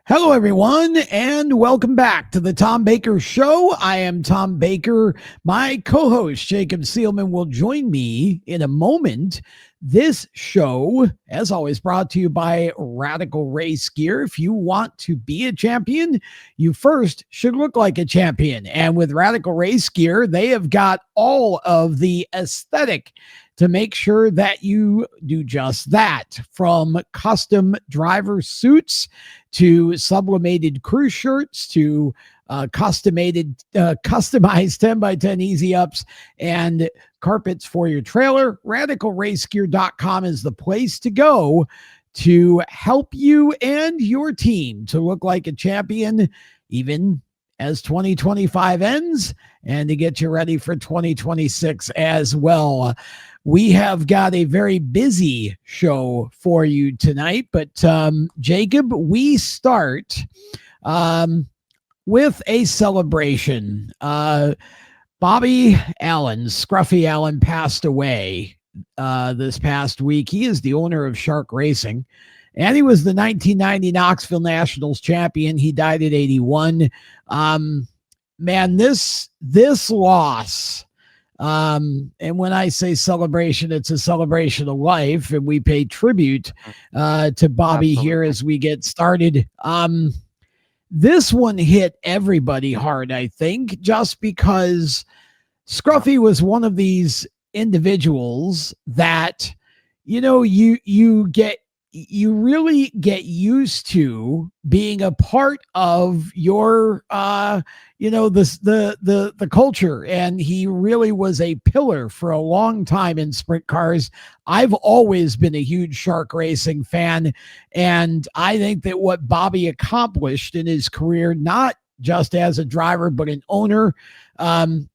Hello, everyone, and welcome back to the Tom Baker Show. I am Tom Baker. My co host, Jacob Seelman, will join me in a moment. This show, as always, brought to you by Radical Race Gear. If you want to be a champion, you first should look like a champion. And with Radical Race Gear, they have got all of the aesthetic to make sure that you do just that, from custom driver suits to sublimated crew shirts to customized 10 by 10 easy ups and carpets for your trailer. RadicalRaceGear.com is the place to go to help you and your team to look like a champion, even as 2025 ends, and to get you ready for 2026 as well. We have got a very busy show for you tonight, but Jacob, we start with a celebration. Bobby Allen, Scruffy Allen, passed away this past week. He is the owner of Shark Racing, and he was the 1990 Knoxville Nationals champion. He died at 81. Man, this loss, and when I say celebration, it's a celebration of life, and we pay tribute to Bobby Absolutely. here as we get started. This one hit everybody hard, I think, just because Scruffy was one of these individuals that, you really get used to being a part of your the culture, and he really was a pillar for a long time in sprint cars. I've always been a huge Shark Racing fan, and I think that what Bobby accomplished in his career, not just as a driver but an owner,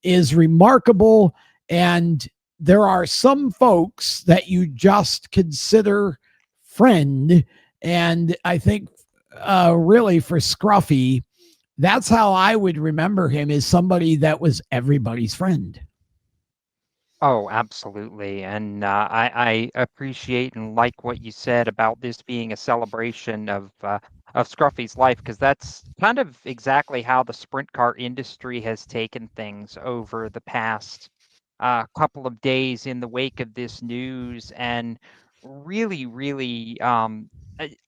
is remarkable. And there are some folks that you just consider friend, and I think really for Scruffy, that's how I would remember him, as somebody that was everybody's friend. Oh, absolutely. And I appreciate and like what you said about this being a celebration of Scruffy's life, because that's kind of exactly how the sprint car industry has taken things over the past couple of days in the wake of this news, and really, really,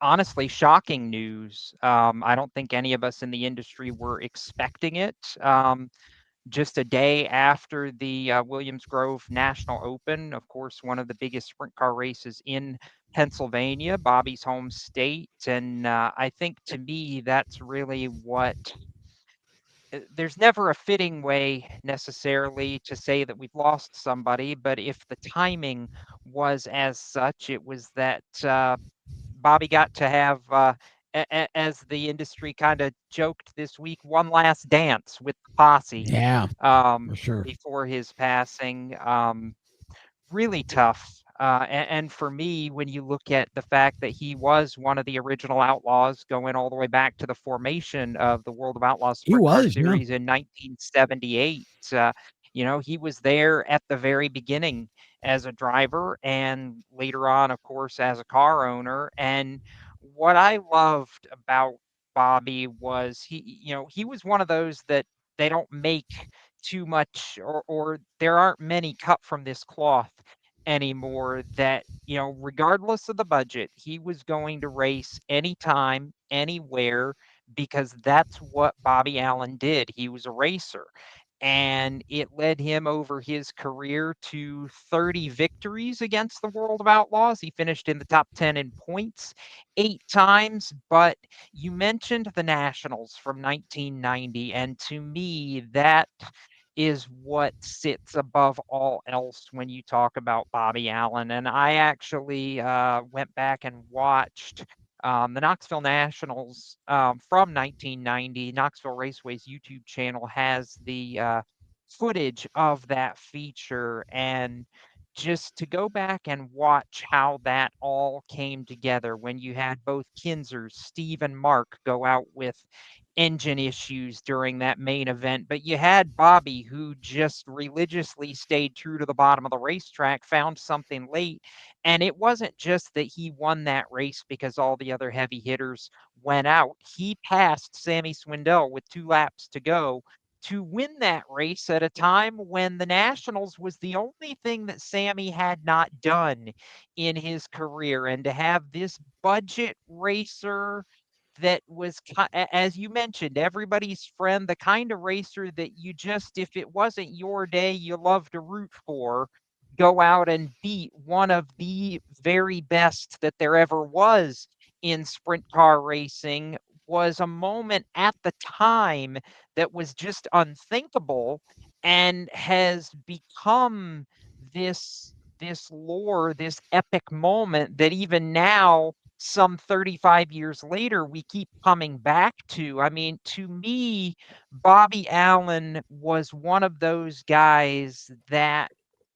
honestly, shocking news. I don't think any of us in the industry were expecting it. Just a day after the Williams Grove National Open, of course, one of the biggest sprint car races in Pennsylvania, Bobby's home state. And I think, to me, that's really what there's never a fitting way necessarily to say that we've lost somebody, but if the timing was as such, it was that Bobby got to have, as the industry kind of joked this week, one last dance with the posse Yeah, um, for sure. before his passing. Really tough. And for me, when you look at the fact that he was one of the original Outlaws, going all the way back to the formation of the World of Outlaws He Sprint Car was, yeah. Series in 1978, he was there at the very beginning as a driver, and later on, of course, as a car owner. And what I loved about Bobby was he was one of those that they don't make too much, or there aren't many cut from this cloth anymore, that regardless of the budget, he was going to race anytime, anywhere, because that's what Bobby Allen did. He was a racer, and it led him over his career to 30 victories against the World of Outlaws. He finished in the top 10 in points 8 times. But you mentioned the Nationals from 1990, and to me, that is what sits above all else when you talk about Bobby Allen. And I actually went back and watched the Knoxville Nationals from 1990. Knoxville Raceway's YouTube channel has the footage of that feature, and just to go back and watch how that all came together when you had both Kinsers, Steve and Mark, go out with engine issues during that main event, but you had Bobby, who just religiously stayed true to the bottom of the racetrack, found something late, and it wasn't just that he won that race because all the other heavy hitters went out. He passed Sammy Swindell with 2 laps to go to win that race at a time when the Nationals was the only thing that Sammy had not done in his career. And to have this budget racer that was, as you mentioned, everybody's friend, the kind of racer that you just, if it wasn't your day, you love to root for, go out and beat one of the very best that there ever was in sprint car racing was a moment at the time that was just unthinkable and has become this lore, this epic moment that even now, some 35 years later, we keep coming back to. I mean, to me, Bobby Allen was one of those guys that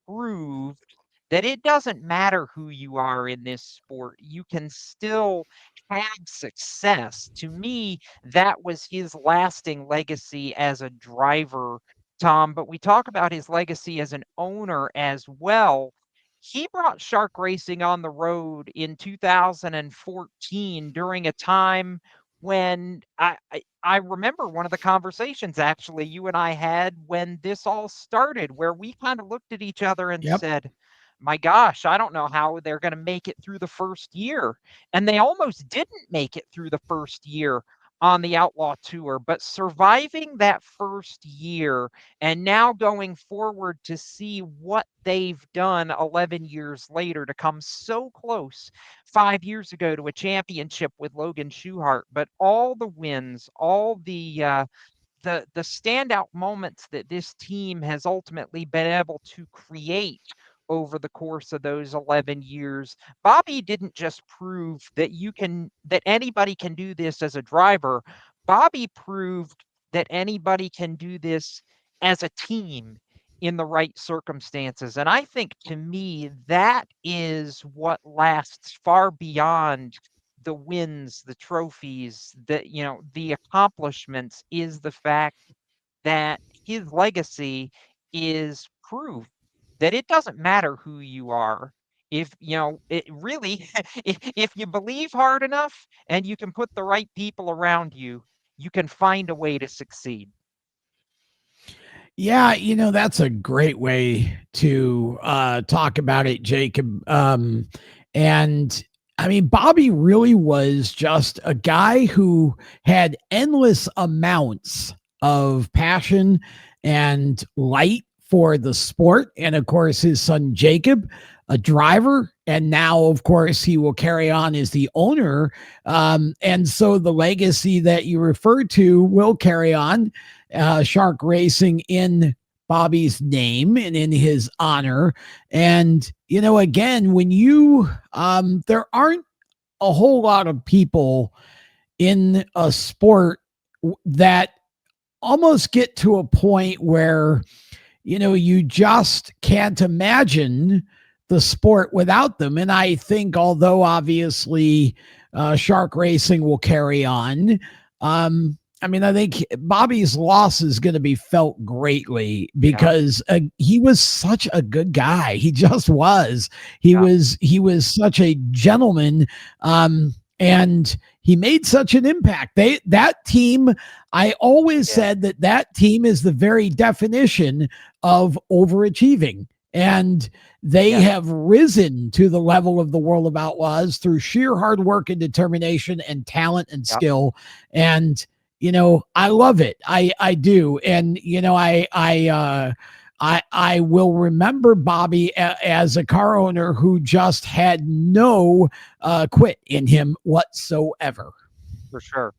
proved that it doesn't matter who you are in this sport, you can still have success. To me, that was his lasting legacy as a driver, Tom. But we talk about his legacy as an owner as well. He brought Shark Racing on the road in 2014 during a time when I remember one of the conversations actually you and I had when this all started, where we kind of looked at each other and Yep. said, my gosh, I don't know how they're going to make it through the first year. And they almost didn't make it through the first year on the Outlaw Tour, but surviving that first year and now going forward to see what they've done 11 years later to come so close 5 years ago to a championship with Logan Schuchart, but all the wins, all the standout moments that this team has ultimately been able to create over the course of those 11 years. Bobby didn't just prove that anybody can do this as a driver. Bobby proved that anybody can do this as a team in the right circumstances. And I think, to me, that is what lasts far beyond the wins, the trophies, the accomplishments, is the fact that his legacy is proof that it doesn't matter who you are. If it really, if you believe hard enough and you can put the right people around you, you can find a way to succeed. Yeah, that's a great way to talk about it, Jacob. And I mean, Bobby really was just a guy who had endless amounts of passion and light for the sport. And of course, his son Jacob, a driver. And now, of course, he will carry on as the owner. And so the legacy that you referred to will carry on, Shark Racing in Bobby's name and in his honor. And, again, when there aren't a whole lot of people in a sport that almost get to a point where, you just can't imagine the sport without them. And I think, although obviously Shark Racing will carry on, I mean, I think Bobby's loss is going to be felt greatly Yeah, because he was such a good guy. He just was. yeah, He was such a gentleman, and he made such an impact. That team. I always yeah, said that team is the very definition of overachieving, and they yeah, have risen to the level of the World of Outlaws through sheer hard work and determination and talent and yeah. skill. And I love it. I do. And I will remember Bobby as a car owner who just had no quit in him whatsoever. For sure.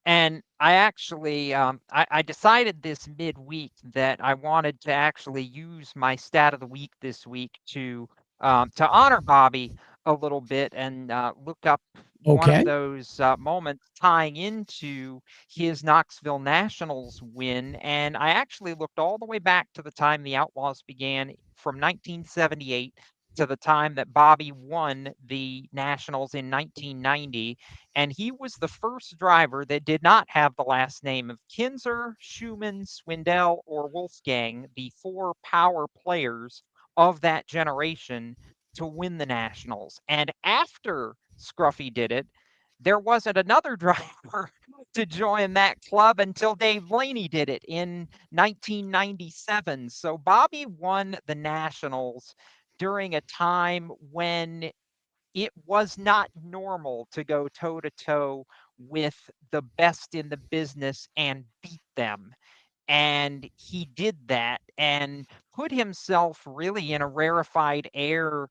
And I actually, I decided this midweek that I wanted to actually use my stat of the week this week to honor Bobby a little bit and look up one of Okay. those moments tying into his Knoxville Nationals win. And I actually looked all the way back to the time the Outlaws began from 1978 to the time that Bobby won the Nationals in 1990. And he was the first driver that did not have the last name of Kinzer, Schumann, Swindell, or Wolfgang, the four power players of that generation, to win the Nationals. And after Scruffy did it, there wasn't another driver to join that club until Dave Blaney did it in 1997. So Bobby won the Nationals during a time when it was not normal to go toe to toe with the best in the business and beat them. And he did that and put himself really in a rarefied air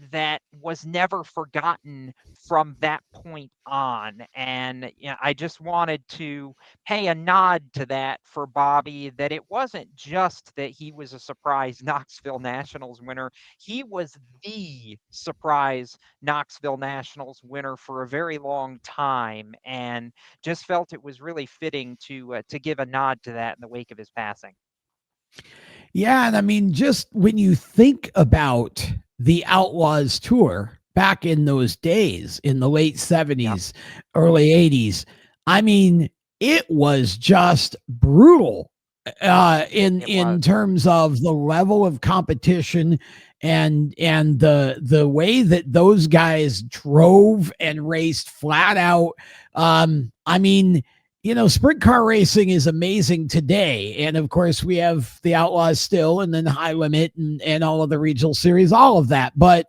that was never forgotten from that point on. And I just wanted to pay a nod to that for Bobby, that it wasn't just that he was a surprise Knoxville Nationals winner. He was the surprise Knoxville Nationals winner for a very long time, and just felt it was really fitting to give a nod to that in the wake of his passing. Yeah, and I mean, just when you think about the Outlaws tour back in those days, in the late Yep, 70s, early 80s, I mean, it was just brutal it in was. terms of the level of competition and the way that those guys drove and raced flat out. I mean, sprint car racing is amazing today. And of course, we have the Outlaws still, and then High Limit and all of the regional series, all of that. But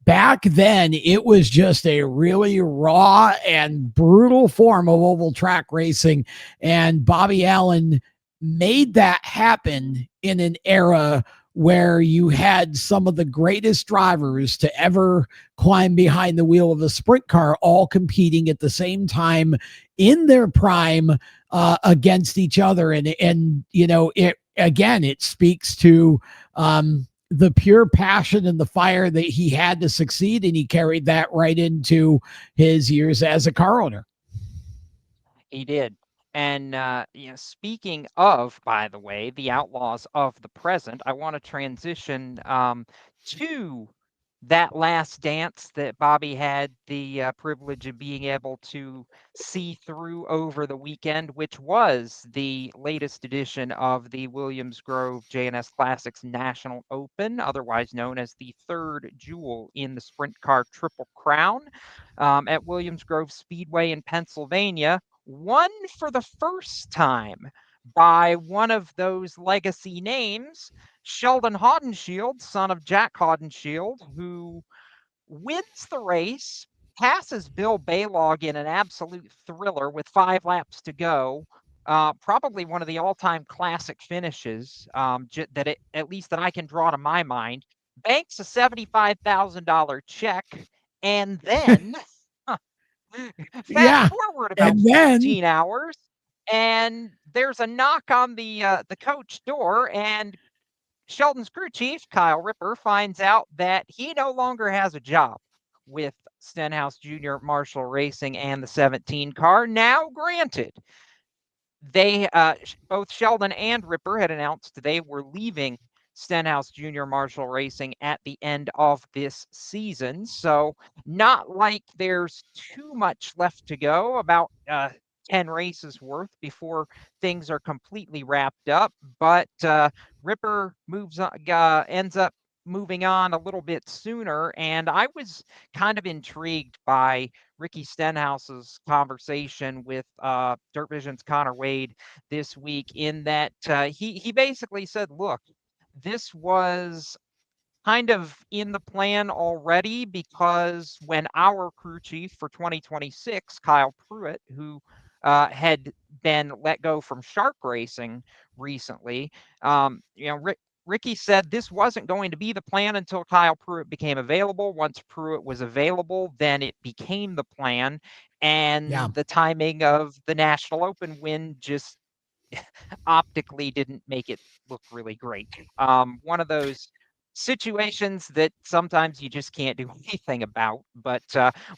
back then, it was just a really raw and brutal form of oval track racing. And Bobby Allen made that happen in an era where you had some of the greatest drivers to ever climb behind the wheel of a sprint car all competing at the same time in their prime against each other. And it again, it speaks to the pure passion and the fire that he had to succeed, and he carried that right into his years as a car owner. He did. And speaking of, by the way, the outlaws of the present, I want to transition to that last dance that Bobby had the privilege of being able to see through over the weekend, which was the latest edition of the Williams Grove J&S Classics National Open, otherwise known as the third jewel in the Sprint Car Triple Crown, at Williams Grove Speedway in Pennsylvania, won for the first time by one of those legacy names, Sheldon Haudenschild, son of Jack Haudenschild, who wins the race, passes Bill Baylog in an absolute thriller with 5 laps to go. Probably one of the all-time classic finishes at least that I can draw to my mind. Banks a $75,000 check, and then fast Yeah. forward about And then 14 hours, and there's a knock on the coach door, and Sheldon's crew chief, Kyle Ripper, finds out that he no longer has a job with Stenhouse Jr. Marshall Racing and the 17 car. Now, granted, they both Sheldon and Ripper had announced they were leaving Stenhouse Jr. Marshall Racing at the end of this season. So, not like there's too much left to go, about 10 races worth before things are completely wrapped up. But Ripper moves on, ends up moving on a little bit sooner. And I was kind of intrigued by Ricky Stenhouse's conversation with Dirt Vision's Connor Wade this week, in that he basically said, look, this was kind of in the plan already, because when our crew chief for 2026, Kyle Pruitt, who had been let go from Shark Racing recently, Ricky said this wasn't going to be the plan until Kyle Pruitt became available. Once Pruitt was available, then it became the plan. yeah. And the timing of the National Open win just optically didn't make it look really great. One of those situations that sometimes you just can't do anything about. But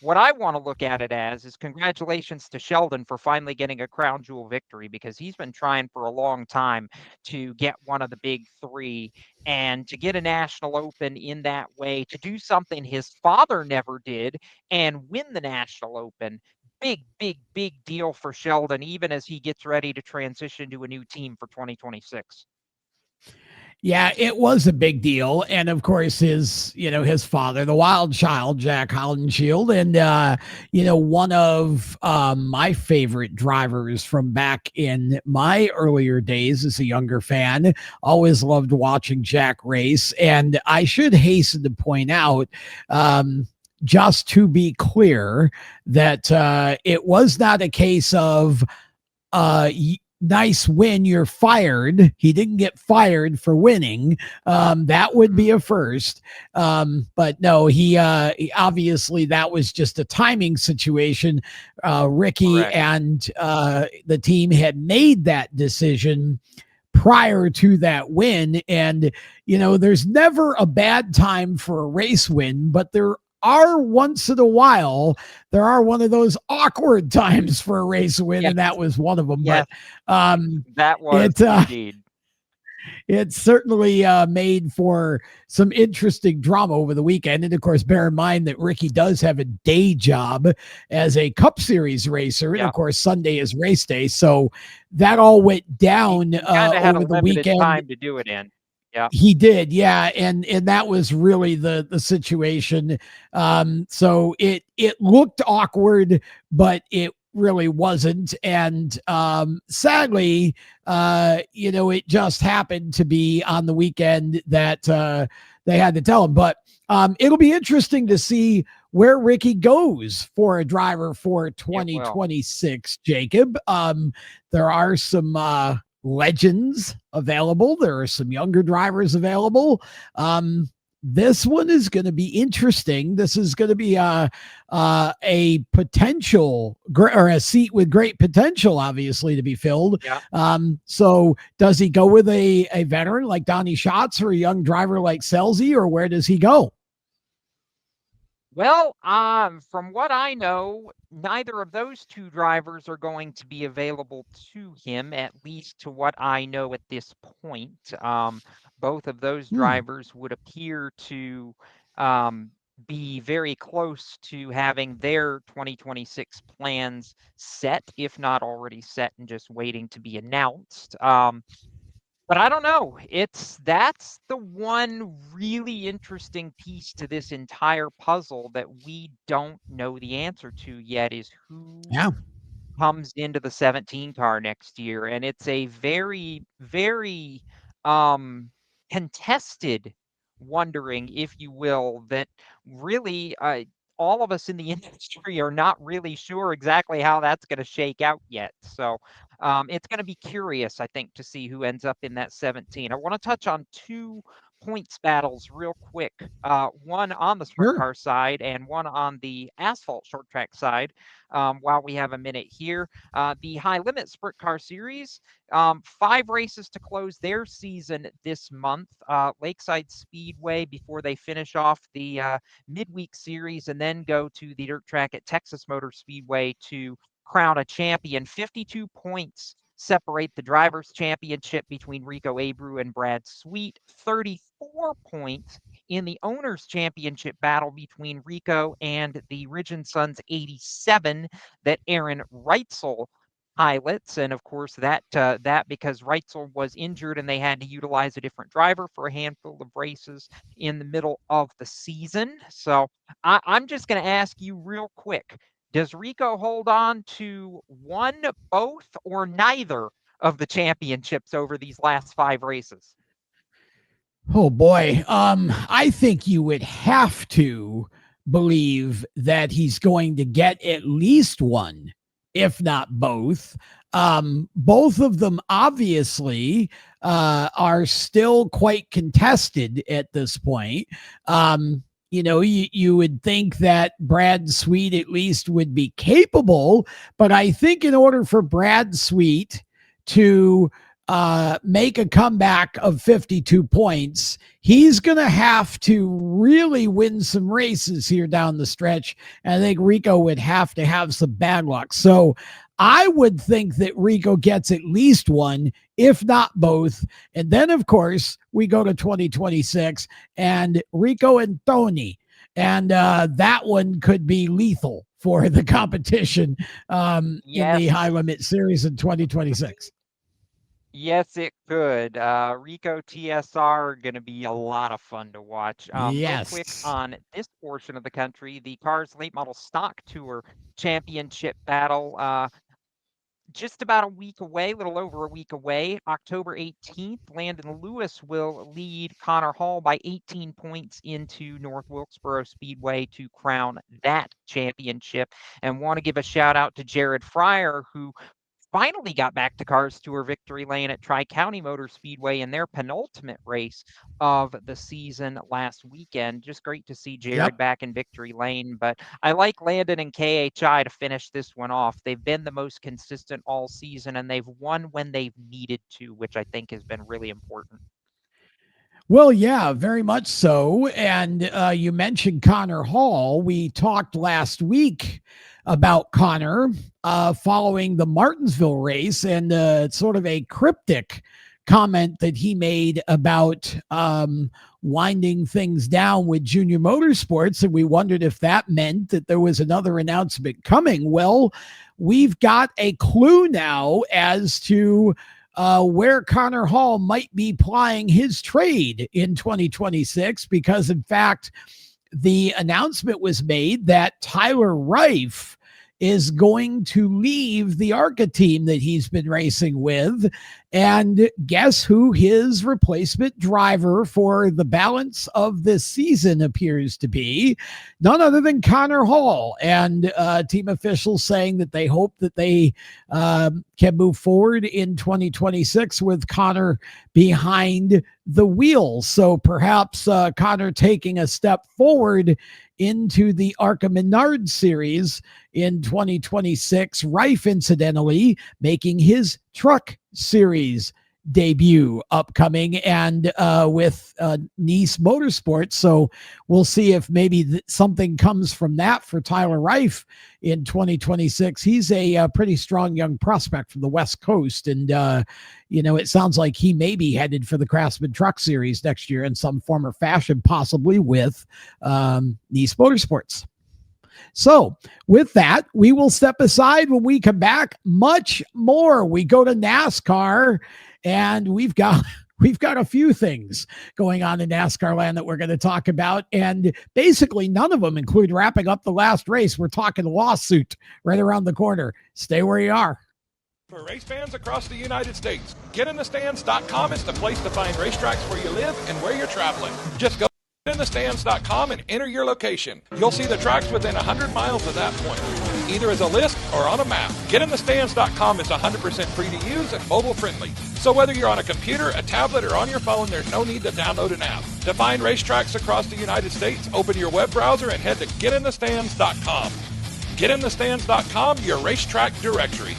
what I want to look at it as is congratulations to Sheldon for finally getting a crown jewel victory, because he's been trying for a long time to get one of the big three, and to get a national open in that way, to do something his father never did and win the national open. Big, big, big deal for Sheldon, even as he gets ready to transition to a new team for 2026. Yeah, it was a big deal. And of course, his father, the wild child, Jack Hollenshield, and, one of my favorite drivers from back in my earlier days as a younger fan. Always loved watching Jack race. And I should hasten to point out, just to be clear, that it was not a case of, nice win, you're fired. He didn't get fired for winning. That would be a first. But no, he obviously, that was just a timing situation. Ricky Correct. and the team had made that decision prior to that win. And, there's never a bad time for a race win, but there are once in a while, there are one of those awkward times for a race win, Yes. and that was one of them. Yes. But That was indeed. it certainly made for some interesting drama over the weekend. And of course, bear in mind that Ricky does have a day job as a Cup Series racer. And of course, Sunday is race day. So that all went down He kind of had over a the limited weekend. time to do it in. Yeah. He did, yeah, and that was really the situation. So it looked awkward, but it really wasn't. And sadly, it just happened to be on the weekend that they had to tell him. But it'll be interesting to see where Ricky goes for a driver for 2026, Jacob. There are some legends available. There are some younger drivers available. This one is going to be interesting. This is going to be a potential or a seat with great potential, obviously, to be filled. Yeah. So does he go with a veteran like Donnie Schatz or a young driver like Selzy, or where does he go? Well, from what I know, neither of those two drivers are going to be available to him, at least to what I know at this point. Both of those drivers would appear to be very close to having their 2026 plans set, if not already set and just waiting to be announced. But I don't know. That's the one really interesting piece to this entire puzzle that we don't know the answer to yet, is who comes into the 17 car next year. And it's a very, very contested wondering, if you will, that really all of us in the industry are not really sure exactly how that's going to shake out yet. So it's going to be curious, I think, to see who ends up in that 17. I want to touch on two points battles real quick. One on the sprint car side and one on the asphalt short track side. While we have a minute here, the high limit sprint car series, 5 races to close their season this month. Lakeside Speedway before they finish off the midweek series and then go to the dirt track at Texas Motor Speedway to crown a champion. 52 points separate the drivers' championship between Rico Abreu and Brad Sweet. 34 points in the owners' championship battle between Rico and the Ridge & Sons 87 that Aaron Reitzel pilots. And of course, that because Reitzel was injured and they had to utilize a different driver for a handful of races in the middle of the season. So I'm just going to ask you real quick. Does Rico hold on to one, both, or neither of the championships over these last 5 races? Oh boy. I think you would have to believe that he's going to get at least one, if not both. Both of them obviously are still quite contested at this point. You would think that Brad Sweet at least would be capable, but I think in order for Brad Sweet to make a comeback of 52 points, he's going to have to really win some races here down the stretch. And I think Rico would have to have some bad luck. So I would think that Rico gets at least one, if not both. And then, of course, we go to 2026 and Rico and Tony. And that one could be lethal for the competition in the high limit series in 2026. Yes, it could. Rico TSR going to be a lot of fun to watch. Real quick on this portion of the country, the Cars Late Model Stock Tour Championship battle. Just about a week away, a little over a week away, October 18th, Landon Lewis will lead Connor Hall by 18 points into North Wilkesboro Speedway to crown that championship. And want to give a shout out to Jared Fryer, who finally got back to Cars Tour victory lane at Tri-County Motor Speedway in their penultimate race of the season last weekend. Just great to see Jared back in victory lane. But I like Landon and KHI to finish this one off. They've been the most consistent all season, and they've won when they've needed to, which I think has been really important. Well, yeah, very much so. And you mentioned Connor Hall. We talked last week about Connor following the Martinsville race, and sort of a cryptic comment that he made about winding things down with Junior Motorsports. And we wondered if that meant that there was another announcement coming. Well, we've got a clue now as to where Connor Hall might be plying his trade in 2026, because in fact, the announcement was made that Tyler Reif is going to leave the ARCA team that he's been racing with. And guess who his replacement driver for the balance of this season appears to be? None other than Connor Hall. And team officials saying that they hope that they can move forward in 2026 with Connor behind the wheel. So perhaps Connor taking a step forward into the ARCA Menard series in 2026. Reif, incidentally, making his truck series debut upcoming, and with Nice Motorsports. So we'll see if maybe something comes from that for Tyler Reif in 2026. He's a pretty strong young prospect from the West Coast. And, it sounds like he may be headed for the Craftsman Truck Series next year in some form or fashion, possibly with Nice Motorsports. So with that, we will step aside. When we come back, much more. We go to NASCAR, and we've got a few things going on in NASCAR land that we're going to talk about. And basically none of them include wrapping up the last race. We're talking lawsuit right around the corner. Stay where you are. For race fans across the United States, GetInTheStands.com is the place to find racetracks where you live and where you're traveling. Just go to GetInTheStands.com and enter your location. You'll see the tracks within 100 miles of that point, either as a list or on a map. GetInTheStands.com is 100% free to use and mobile friendly. So whether you're on a computer, a tablet, or on your phone, there's no need to download an app. To find racetracks across the United States, open your web browser and head to GetInTheStands.com. GetInTheStands.com, your racetrack directory.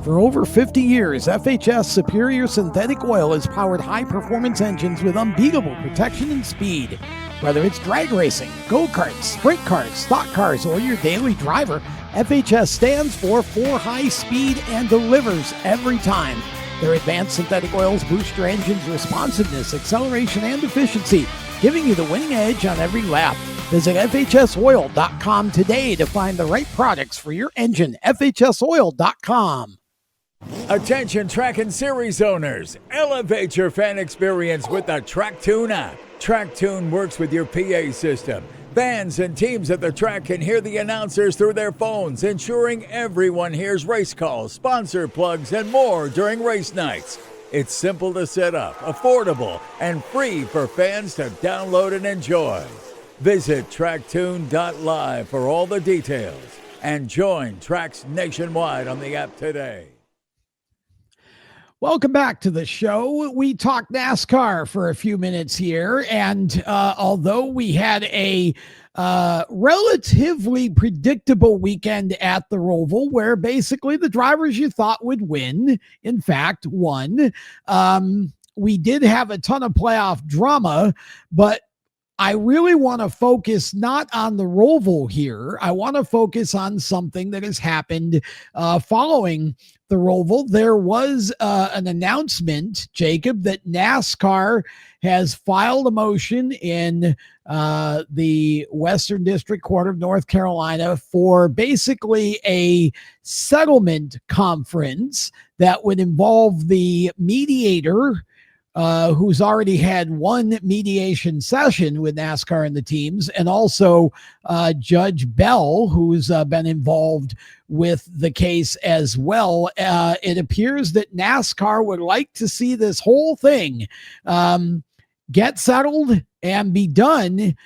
For over 50 years, FHS Superior Synthetic Oil has powered high-performance engines with unbeatable protection and speed. Whether it's drag racing, go-karts, sprint cars, stock cars, or your daily driver, FHS stands for high speed and delivers every time. Their advanced synthetic oils boost your engine's responsiveness, acceleration, and efficiency, giving you the winning edge on every lap. Visit FHSoil.com today to find the right products for your engine. FHSoil.com. Attention track and series owners, elevate your fan experience with the TrackTune app. TrackTune works with your PA system. Fans and teams at the track can hear the announcers through their phones, ensuring everyone hears race calls, sponsor plugs, and more during race nights. It's simple to set up, affordable, and free for fans to download and enjoy. Visit tracktune.live for all the details and join tracks nationwide on the app today. Welcome back to the show. We talked NASCAR for a few minutes here, and although we had a relatively predictable weekend at the Roval, where basically the drivers you thought would win, in fact, won. We did have a ton of playoff drama, but I really want to focus not on the Roval here. I want to focus on something that has happened following the Roval. There was an announcement, Jacob, that NASCAR has filed a motion in the Western District Court of North Carolina for basically a settlement conference that would involve the mediator, who's already had one mediation session with NASCAR and the teams, and also Judge Bell, who's been involved with the case as well. It appears that NASCAR would like to see this whole thing get settled and be done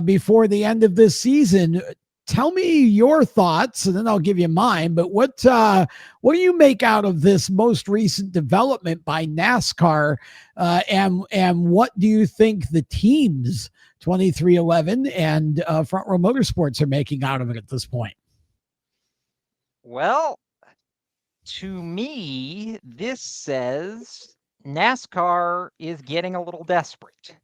before the end of this season. Tell me your thoughts, and then I'll give you mine. But what do you make out of this most recent development by NASCAR, and what do you think the teams 2311 and Front Row Motorsports are making out of it at this point? Well, to me, this says NASCAR is getting a little desperate.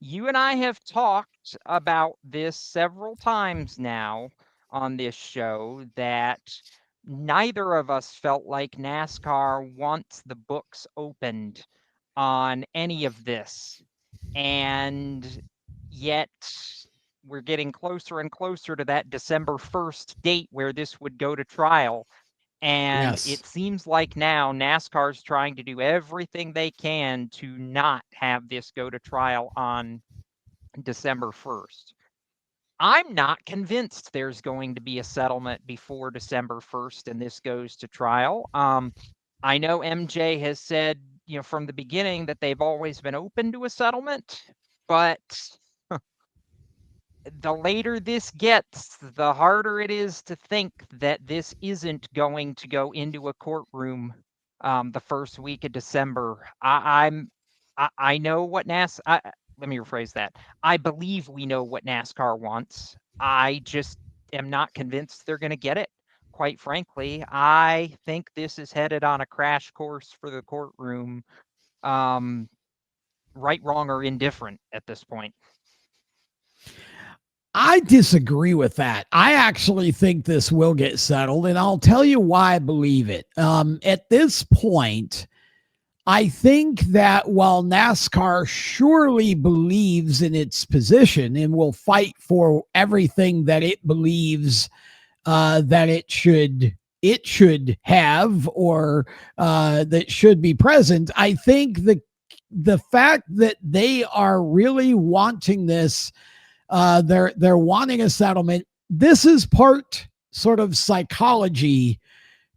You and I have talked about this several times now on this show, that neither of us felt like NASCAR wants the books opened on any of this. And yet we're getting closer and closer to that December 1st date where this would go to trial. And Yes. It seems like now NASCAR's trying to do everything they can to not have this go to trial on December 1st. I'm not convinced there's going to be a settlement before December 1st and this goes to trial. I know MJ has said, from the beginning that they've always been open to a settlement, but the later this gets, the harder it is to think that this isn't going to go into a courtroom the first week of December. I know what let me rephrase that. I believe we know what NASCAR wants. I just am not convinced they're going to get it. Quite frankly, I think this is headed on a crash course for the courtroom, right, wrong, or indifferent at this point. I disagree with that. I actually think this will get settled, and I'll tell you why I believe it. At this point, I think that while NASCAR surely believes in its position and will fight for everything that it believes that it should have, or that should be present, I think the fact that they are really wanting this, they're wanting a settlement. This is part sort of psychology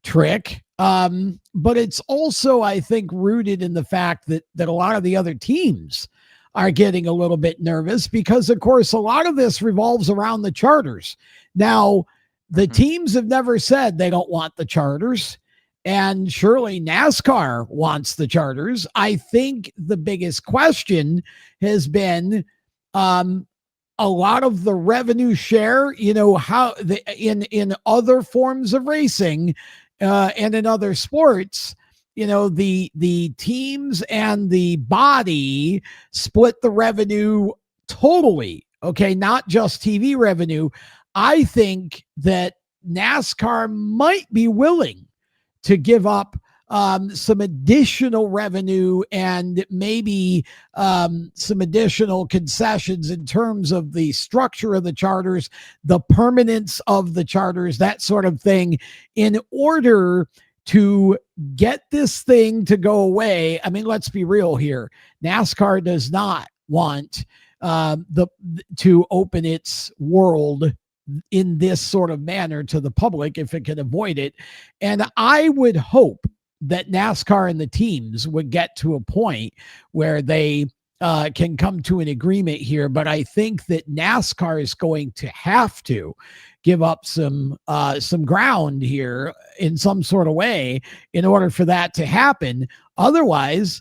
trick. But it's also, I think, rooted in the fact that a lot of the other teams are getting a little bit nervous because, of course, a lot of this revolves around the charters. Now, the teams have never said they don't want the charters, and surely NASCAR wants the charters. I think the biggest question has been a lot of the revenue share, how in other forms of racing, and in other sports, the teams and the body split the revenue totally. Okay. Not just TV revenue. I think that NASCAR might be willing to give up some additional revenue and maybe some additional concessions in terms of the structure of the charters, the permanence of the charters, that sort of thing, in order to get this thing to go away. I mean, let's be real here. NASCAR does not want to open its world in this sort of manner to the public if it can avoid it. And I would hope that NASCAR and the teams would get to a point where they can come to an agreement here. But I think that NASCAR is going to have to give up some ground here in some sort of way in order for that to happen. Otherwise,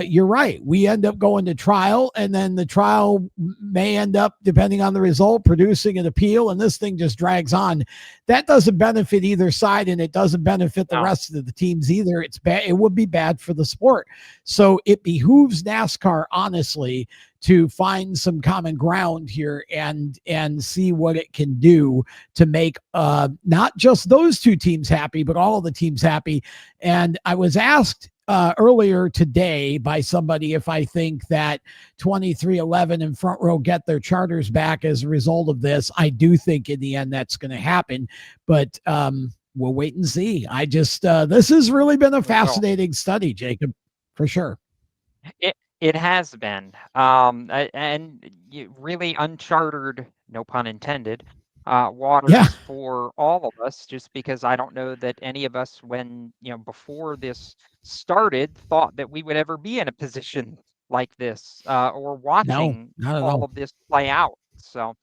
you're right. We end up going to trial, and then the trial may end up, depending on the result, producing an appeal, and this thing just drags on. That doesn't benefit either side, and it doesn't benefit the rest of the teams either. It's bad. It would be bad for the sport. So it behooves NASCAR, honestly, to find some common ground here and see what it can do to make not just those two teams happy, but all of the teams happy. And I was asked earlier today by somebody if I think that 2311 and Front Row get their charters back as a result of this. I do think in the end that's going to happen, but we'll wait and see. I just this has really been a fascinating study, Jacob, for sure. It has been, and really uncharted, no pun intended, waters for all of us, just because I don't know that any of us, when, before this started, thought that we would ever be in a position like this, or watching all of this play out. So,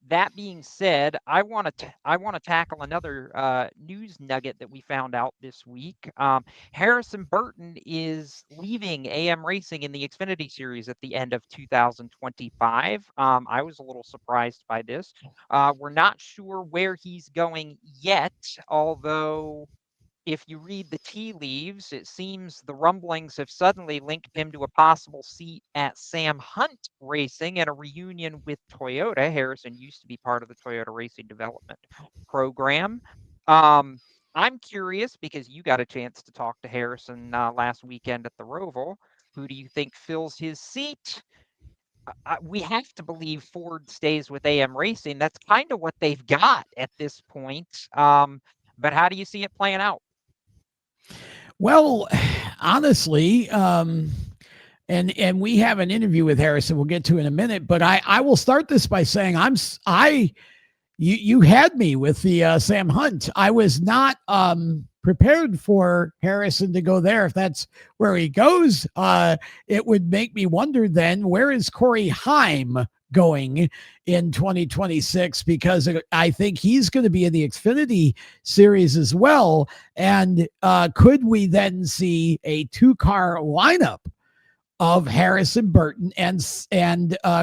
that being said, I want to tackle another news nugget that we found out this week. Harrison Burton is leaving AM Racing in the Xfinity Series at the end of 2025. I was a little surprised by this. We're not sure where he's going yet, although if you read the tea leaves, it seems the rumblings have suddenly linked him to a possible seat at Sam Hunt Racing and a reunion with Toyota. Harrison used to be part of the Toyota Racing Development Program. I'm curious, because you got a chance to talk to Harrison last weekend at the Roval. Who do you think fills his seat? We have to believe Ford stays with AM Racing. That's kind of what they've got at this point. But how do you see it playing out? Well, honestly, and we have an interview with Harrison we'll get to in a minute, but I will start this by saying you had me with the Sam Hunt. I was not prepared for Harrison to go there. If that's where he goes, it would make me wonder then, where is Corey Heim going in 2026, because I think he's going to be in the Xfinity Series as well. And could we then see a two-car lineup of Harrison Burton and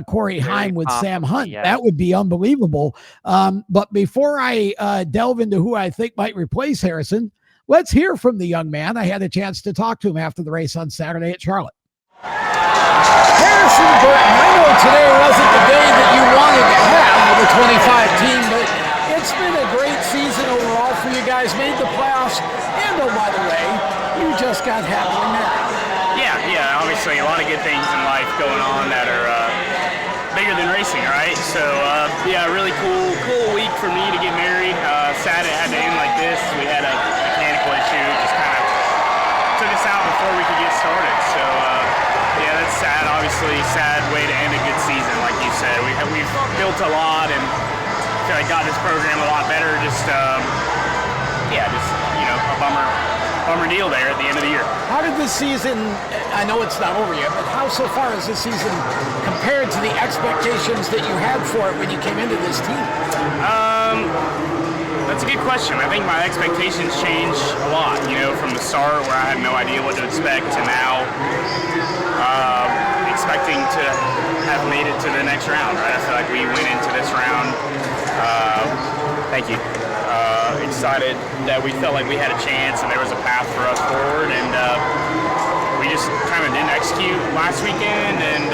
Corey Heim with Sam Hunt? Yes. That would be unbelievable. But before I delve into who I think might replace Harrison, let's hear from the young man. I had a chance to talk to him after the race on Saturday at Charlotte. Harrison Burton, I know today wasn't the day that you wanted to have with the 25 team, but it's been a great season overall for you guys. Made the playoffs, and oh, by the way, you just got happily married. Yeah, obviously a lot of good things in life going on that are bigger than racing, right? So, really cool week for me to get married. Sad it had to end like this. We had a mechanical issue, just kind of took us out before we could get started. So, that's sad. Obviously, sad way to end a good season, like you said. We've built a lot and feel like got this program a lot better. Just a bummer deal there at the end of the year. How did this season, I know it's not over yet, but how so far has this season compared to the expectations that you had for it when you came into this team? That's a good question. I think my expectations changed a lot, from the start where I had no idea what to expect to now expecting to have made it to the next round, right? I feel like we went into this round, excited that we felt like we had a chance and there was a path for us forward, and we just kind of didn't execute last weekend and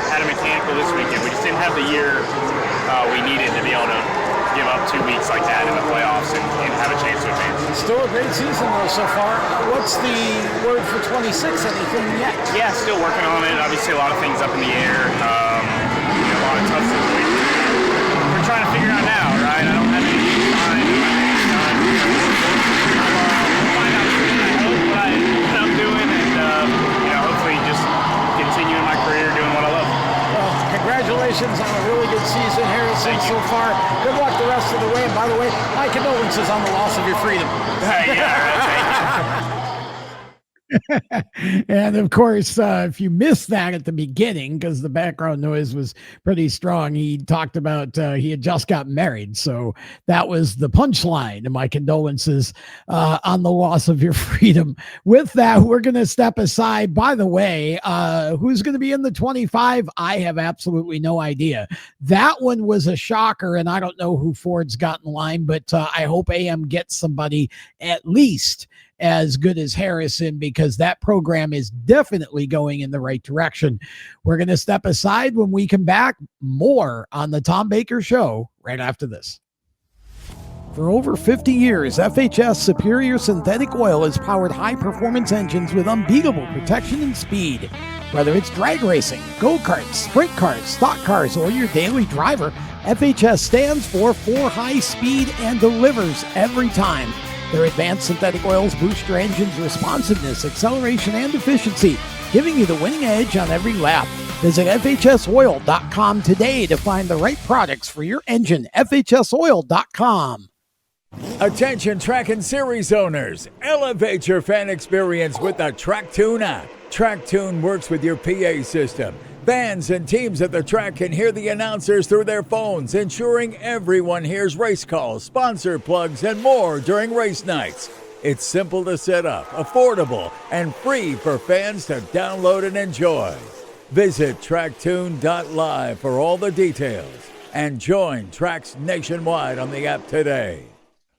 had a mechanical this weekend. We just didn't have the year we needed to be able to give up 2 weeks like that in the playoffs and have a chance to advance. Still a great season though so far. What's the word for 26? Anything yet? Yeah, still working on it. Obviously a lot of things up in the air. A lot of tough situations. We're trying to figure out now, right? I don't have any time in my hands done. I'll find out soon, I hope, what I'm doing, and hopefully just continuing my career doing what I love. Well, congratulations on a really good season, Harrison, so far. Good luck the rest of the way. And by the way, my condolences on the loss of your freedom. Thank you. And of course, if you missed that at the beginning, because the background noise was pretty strong, he talked about he had just got married. So that was the punchline. And my condolences on the loss of your freedom. With that, we're going to step aside. By the way, who's going to be in the 25? I have absolutely no idea. That one was a shocker, and I don't know who Ford's got in line, but I hope AM gets somebody at least as good as Harrison, because that program is definitely going in the right direction. We're going to step aside. When we come back, more on the Tom Baker Show right after this. For over 50 years, FHS Superior Synthetic Oil has powered high-performance engines with unbeatable protection and speed. Whether it's drag racing, go-karts, sprint cars, stock cars, or your daily driver, FHS stands for high speed and delivers every time. Their advanced synthetic oils boost your engine's responsiveness, acceleration, and efficiency, giving you the winning edge on every lap. Visit FHSoil.com today to find the right products for your engine. FHSoil.com. Attention track and series owners, elevate your fan experience with the TrackTune app. TrackTune works with your PA system. Fans and teams at the track can hear the announcers through their phones, ensuring everyone hears race calls, sponsor plugs, and more during race nights. It's simple to set up, affordable, and free for fans to download and enjoy. Visit tracktune.live for all the details and join tracks nationwide on the app today.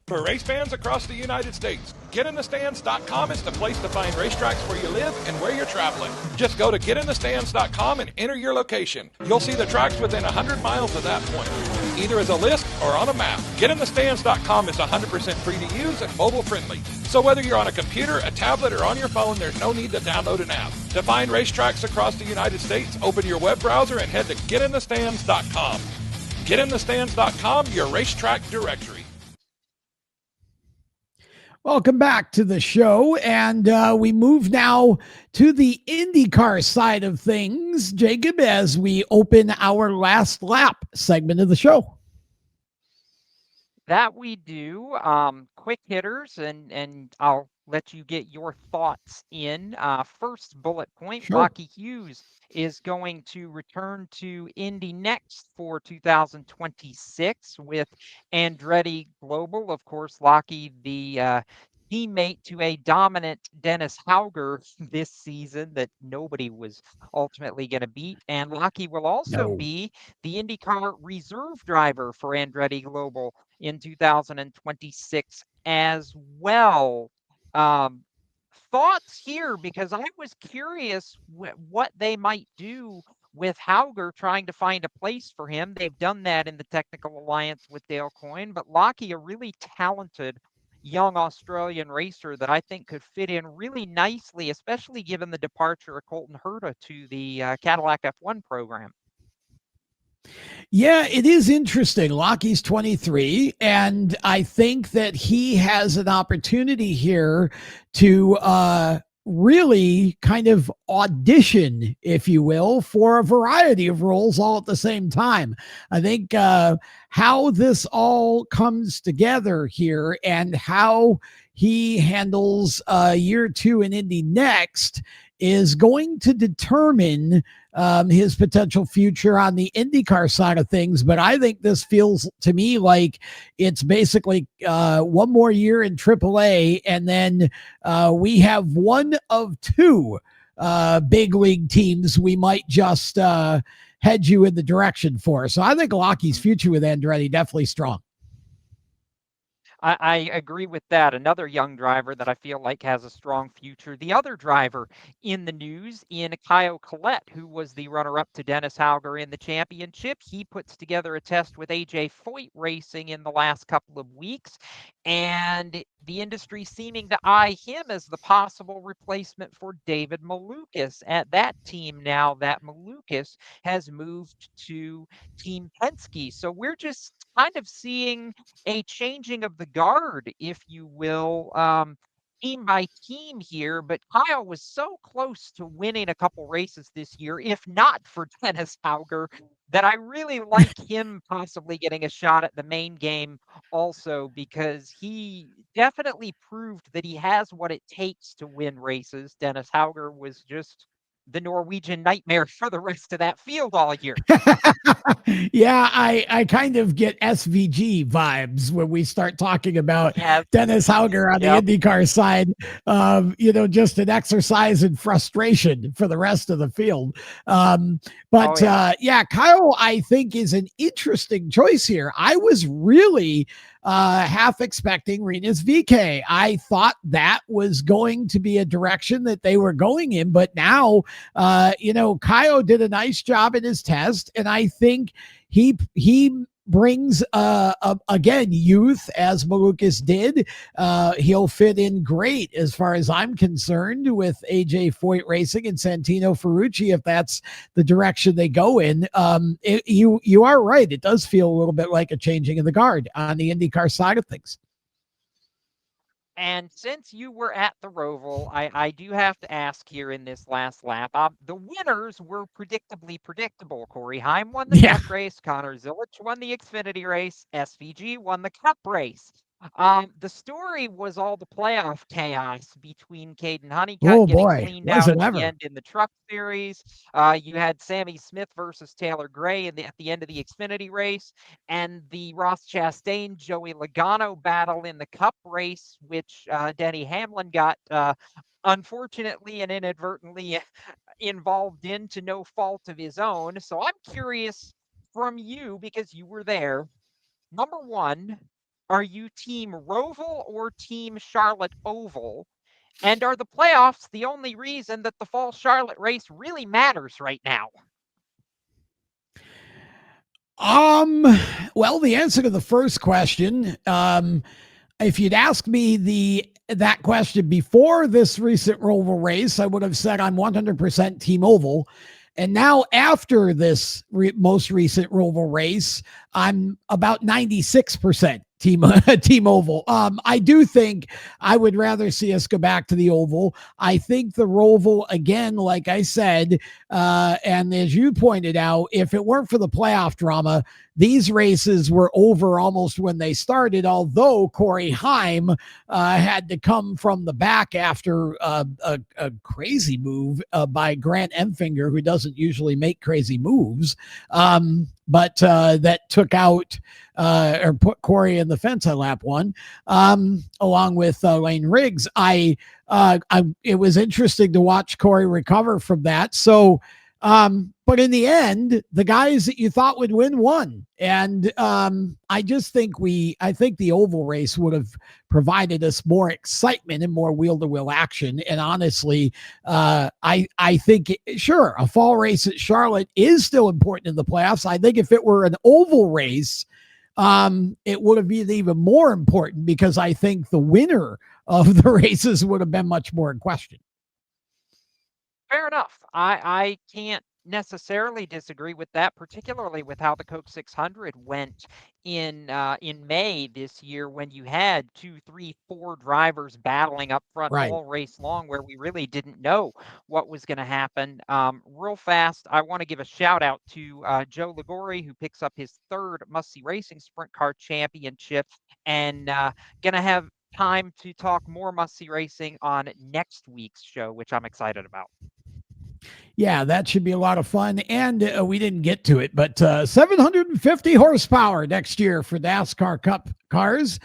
For race fans across the United States, getinthestands.com is the place to find racetracks where you live and where you're traveling. Just go to getinthestands.com and enter your location. You'll see the tracks within 100 miles of that point, either as a list or on a map. Getinthestands.com is 100% free to use and mobile friendly. So whether you're on a computer, a tablet, or on your phone, there's no need to download an app. To find racetracks across the United States, open your web browser and head to getinthestands.com. Getinthestands.com, your racetrack directory. Welcome back to the show, and we move now to the IndyCar side of things, Jacob, as we open our last lap segment of the show. That we do. Quick hitters, and I'll let you get your thoughts in. First bullet point, Sure. Lockie Hughes is going to return to Indy next for 2026 with Andretti Global. Of course, Lockie, the teammate to a dominant Dennis Hauger this season that nobody was ultimately going to beat. And Lockie will also be the IndyCar reserve driver for Andretti Global in 2026 as well. Thoughts here, because I was curious what they might do with Hauger trying to find a place for him. They've done that in the technical alliance with Dale Coyne, but Lockie, a really talented young Australian racer that I think could fit in really nicely, especially given the departure of Colton Herta to the Cadillac F1 program. Yeah, it is interesting. Lockie's 23, and I think that he has an opportunity here to really kind of audition, if you will, for a variety of roles all at the same time. I think how this all comes together here and how he handles year two in Indy next is going to determine his potential future on the IndyCar side of things. But I think this feels to me like it's basically one more year in AAA, and then we have one of two big league teams we might just head you in the direction for. So I think Lockie's future with Andretti definitely strong. I agree with that. Another young driver that I feel like has a strong future. The other driver in the news, in Kyle Collette, who was the runner-up to Dennis Hauger in the championship. He puts together a test with AJ Foyt Racing in the last couple of weeks, and the industry seeming to eye him as the possible replacement for David Malukas at that team now that Malukas has moved to Team Penske. So we're just kind of seeing a changing of the guard, if you will, team by team here, but Kyle was so close to winning a couple races this year, if not for Dennis Hauger, that I really like him possibly getting a shot at the main game also, because he definitely proved that he has what it takes to win races. Dennis Hauger was just the Norwegian nightmare for the rest of that field all year. Yeah, I kind of get SVG vibes when we start talking about Yeah. Dennis Hauger on the Yep. IndyCar side. Just an exercise in frustration for the rest of the field. But yeah, Kyle, I think, is an interesting choice here. I was really half expecting Rinus VeeKay. I thought that was going to be a direction that they were going in, but now, Kyle did a nice job in his test, and I think he brings again youth, as Malukas did. He'll fit in great as far as I'm concerned with AJ Foyt Racing and Santino Ferrucci, if that's the direction they go in. You are right, it does feel a little bit like a changing of the guard on the IndyCar side of things. And since you were at the Roval, I do have to ask here in this last lap. The winners were predictably predictable. Corey Heim won the Cup race. Connor Zilic won the Xfinity race. SVG won the Cup race. The story was all the playoff chaos between Caden Honeycutt getting cleaned out at the end in the Truck Series. You had Sammy Smith versus Taylor Gray at the end of the Xfinity race, and the Ross Chastain Joey Logano battle in the Cup race, which Denny Hamlin got unfortunately and inadvertently involved in to no fault of his own. So I'm curious from you, because you were there. Number one, are you team Roval or team Charlotte Oval? And are the playoffs the only reason that the fall Charlotte race really matters right now? Well, the answer to the first question, if you'd asked me that question before this recent Roval race, I would have said I'm 100% team Oval. And now after this most recent Roval race, I'm about 96% team Oval. I do think I would rather see us go back to the Oval. I think the Roval, again, like I said, and as you pointed out, if it weren't for the playoff drama, these races were over almost when they started, although Corey Heim had to come from the back after a crazy move by Grant Enfinger, who doesn't usually make crazy moves, but that took out or put Corey in the fence on lap one, along with Lane Riggs. It was interesting to watch Corey recover from that. So, but in the end, the guys that you thought would win won. And I think the Oval race would have provided us more excitement and more wheel-to-wheel action. And honestly, I think, sure, a fall race at Charlotte is still important in the playoffs. I think if it were an Oval race, it would have been even more important, because I think the winner of the races would have been much more in question. Fair enough. I can't necessarily disagree with that, particularly with how the Coke 600 went in May this year, when you had 2, 3, 4 drivers battling up front all race long, where we really didn't know what was going to happen. Real fast, I want to give a shout out to Joe Ligori, who picks up his 3rd Must See Racing Sprint Car Championship, and going to have time to talk more Must See Racing on next week's show, which I'm excited about. Yeah, that should be a lot of fun. And we didn't get to it, but 750 horsepower next year for NASCAR Cup cars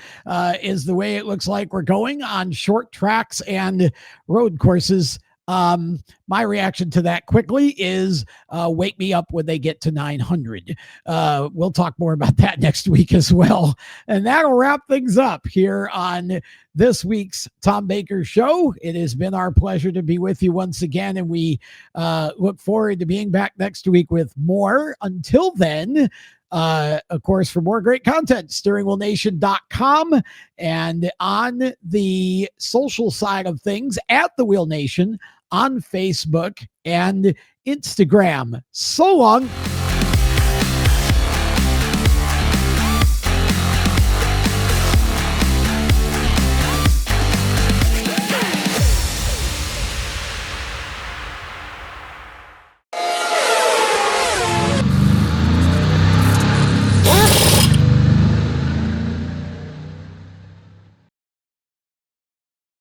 is the way it looks like we're going on short tracks and road courses. My reaction to that quickly is wake me up when they get to 900. We'll talk more about that next week as well. And that'll wrap things up here on this week's Tom Baker Show. It has been our pleasure to be with you once again, and we look forward to being back next week with more. Until then, of course, for more great content, steeringwheelnation.com, and on the social side of things at the Wheel Nation on Facebook and Instagram. So long.